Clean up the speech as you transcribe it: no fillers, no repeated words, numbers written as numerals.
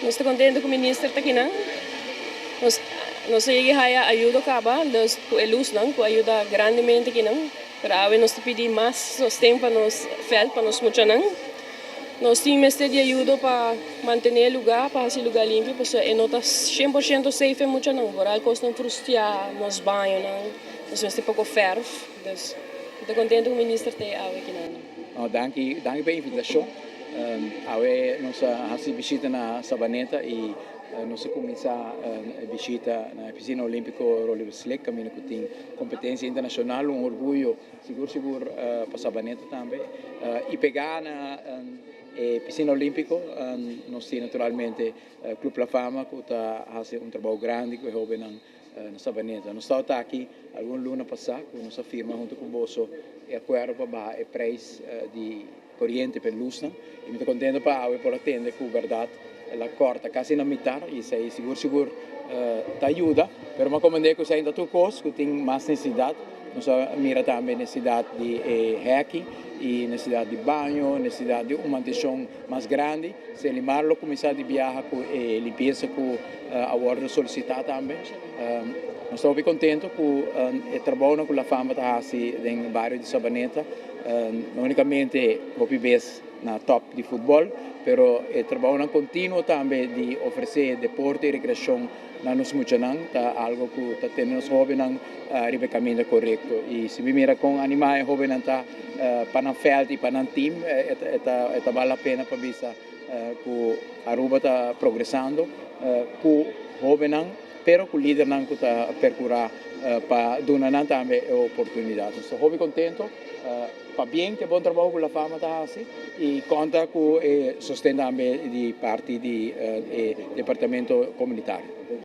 Nós estamos contentes com o ministro está aqui, não? Nós seguimos a ajuda acaba, nós com a luz não, com ajuda grandemente aqui não. Para nós pedir mais sustento para nós fel, para nós muito não. Nós temos de ajuda para manter o lugar, para fazer o lugar limpo, porque não está 100% safe muito não. Por algo não frustrar nos banhos não. Nós temos pouco ferro, então estou contente com o ministro está aqui não. Danke pela invitação. Nossa visita na Sabaneta e nossa começar a visita na piscina olímpica Rolly Select, caminho que tem competência internacional, orgulho seguro para Sabaneta também. E pegar na piscina olímpica, nós temos naturalmente Clube La Fama, que está fazendo trabalho grande que é na Sabaneta. Nós estamos aqui alguma luna passada, com nossa firma junto com o Bosso e acordo para o preço de corrente per luz, e mi sto contento per attendere che verdade la corta quasi na metà e sei sicuro ti aiuta, però ma come dico sei in tutto costo che tem mais necessidade, nós mira também necessidade de hacking e necessidade de banho, necessidade de uma manutenção mais grande, se limarlo começar de viajar com limpeza com a ordem solicitada também. Nós estamos bem contentes com o trabalho que a Fama está fazendo no bairro de Sabaneta, não unicamente na top de futebol, mas o trabalho contínuo também de oferecer deporte e recreação na nossa muchanan, algo que está tendo os jovens no caminho correto. E se mira com animais jovens para o feld e para o time, vale a pena para ver que a Aruba está progressando, que o jovem pero que o líder não está percorrendo para dar também oportunidades. Estou muito contente, para bem que bom trabalho com a Fama está assim e conta com o sustento também de parte do departamento comunitário.